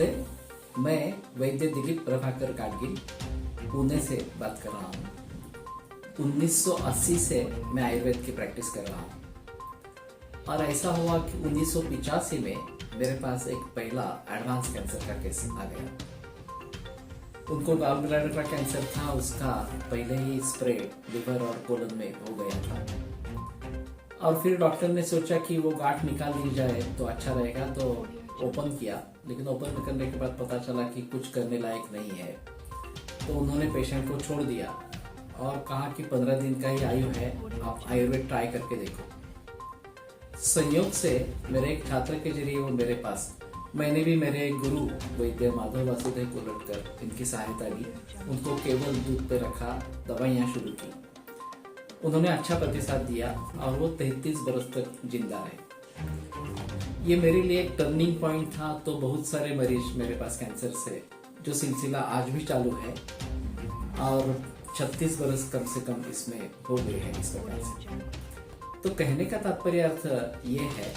नमस्ते, मैं वैद्य दिलीप प्रभाकर गाडगिल पुणे से बात कर रहा हूँ। 1980 से मैं आयुर्वेद की प्रैक्टिस कर रहा हूँ और ऐसा हुआ कि 1985 में मेरे पास एक पहला एडवांस कैंसर का केस आ गया। उनको गॉल ब्लैडर का कैंसर था, उसका पहले ही स्प्रेड लिवर और कोलन में हो गया था और फिर डॉक्टर ने सोचा कि वो गांठ निकाल ली जाए तो अच्छा रहेगा, तो ओपन किया। लेकिन ओपन करने के बाद पता चला कि कुछ करने लायक नहीं है, तो उन्होंने पेशेंट को छोड़ दिया और कहा कि 15 दिन का ही आयु है, आप आयुर्वेद ट्राई करके देखो। संयोग से मेरे एक छात्र के जरिए वो मेरे पास, मैंने भी मेरे गुरु वैद्य माधव वासुदेव कोलटकर इनकी सहायता ली। उनको केवल दूध पे रखा, दवाइयाँ शुरू की। उन्होंने अच्छा प्रतिसाद दिया और वो 33 बरस तक जिंदा रहे। ये मेरे लिए एक टर्निंग पॉइंट था। तो बहुत सारे मरीज मेरे पास कैंसर से, जो सिलसिला आज भी चालू है और 36 बरस कम से कम इसमें हो गए हैं इस प्रकार से। तो कहने का तात्पर्य अर्थ ये है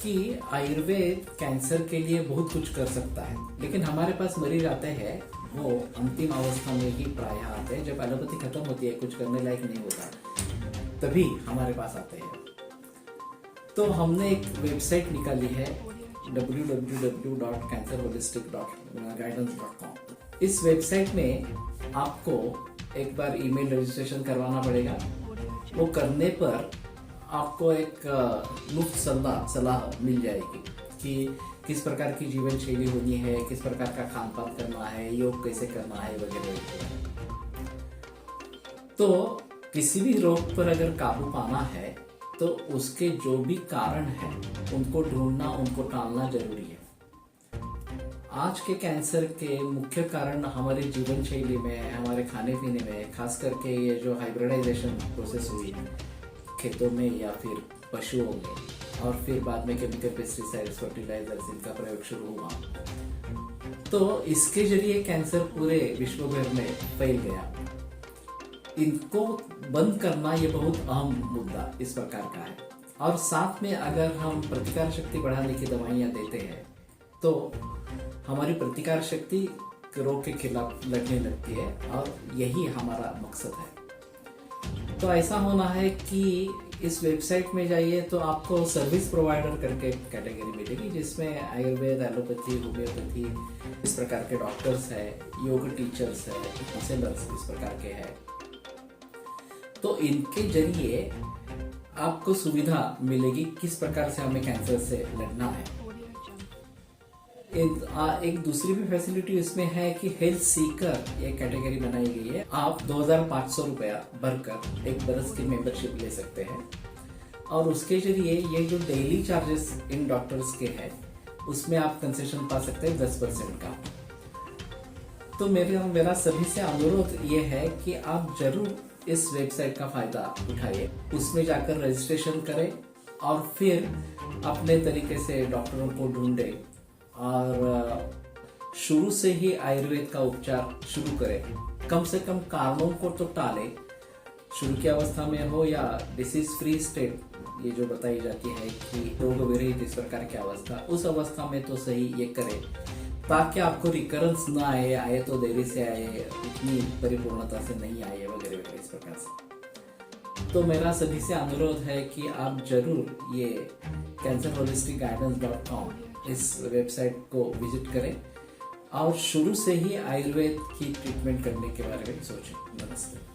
कि आयुर्वेद कैंसर के लिए बहुत कुछ कर सकता है, लेकिन हमारे पास मरीज आते हैं वो अंतिम अवस्था में ही प्रायः आते हैं, जब एलोपैथी खत्म होती है, कुछ करने लायक नहीं होता, तभी हमारे पास आते हैं। तो हमने एक वेबसाइट निकाली है www.cancerholistic.guidance.com। इस वेबसाइट में आपको एक बार ईमेल रजिस्ट्रेशन करवाना पड़ेगा। वो करने पर आपको एक मुफ्त सलाह मिल जाएगी कि किस प्रकार की जीवन शैली होनी है, किस प्रकार का खान पान करना है, योग कैसे करना है वगैरह। तो किसी भी रोग पर अगर काबू पाना है तो उसके जो भी कारण है उनको ढूंढना, उनको टालना जरूरी है। आज के कैंसर के मुख्य कारण हमारी जीवन शैली में, हमारे खाने पीने में, खास करके ये जो हाइब्रिडाइजेशन प्रोसेस हुई खेतों में या फिर पशुओं में, और फिर बाद में केमिकल पेस्टिसाइड्स, फर्टिलाइजर्स, इनका प्रयोग शुरू हुआ, तो इसके जरिए कैंसर पूरे विश्व भर में फैल गया। इनको बंद करना ये बहुत अहम मुद्दा इस प्रकार का है। और साथ में अगर हम प्रतिकार शक्ति बढ़ाने की दवाइयाँ देते हैं तो हमारी प्रतिकार शक्ति रोग के खिलाफ लड़ने लगती है और यही हमारा मकसद है। तो ऐसा होना है कि इस वेबसाइट में जाइए तो आपको सर्विस प्रोवाइडर करके कैटेगरी मिलेगी, जिसमें आयुर्वेद, एलोपैथी, होम्योपैथी इस प्रकार के डॉक्टर्स है, योग टीचर्स है, काउंसलर्स इस प्रकार के हैं। तो इनके जरिए आपको सुविधा मिलेगी किस प्रकार से हमें कैंसर से लड़ना है। एक दूसरी भी फैसिलिटी इसमें है कि हेल्थ सीकर ये कैटेगरी बनाई गई है। आप 2500 रुपया भरकर एक बरस की मेंबरशिप ले सकते हैं और उसके जरिए ये जो डेली चार्जेस इन डॉक्टर्स के हैं उसमें आप कंसेशन पा सकते हैं 10% का। तो मेरा सभी से अनुरोध ये है कि आप जरूर इस वेबसाइट का फायदा उठाइए, उसमें जाकर रजिस्ट्रेशन करें और फिर अपने तरीके से डॉक्टरों को ढूंढें और शुरू से ही आयुर्वेद का उपचार शुरू करें। कम से कम कारणों को तो टालें, शुरू की अवस्था में हो या डिसीज फ्री स्टेट ये जो बताई जाती है कि रोग विरहित इस प्रकार की अवस्था, उस अवस्था में तो सही ये करें ताकि आपको रिकरेंस ना आए तो देरी से आए, इतनी परिपूर्णता से नहीं आए वगैरह वगैरह इस प्रकार से। तो मेरा सभी से अनुरोध है कि आप जरूर ये cancerholisticguidance.com इस वेबसाइट को विजिट करें और शुरू से ही आयुर्वेद की ट्रीटमेंट करने के बारे में सोचें। नमस्ते।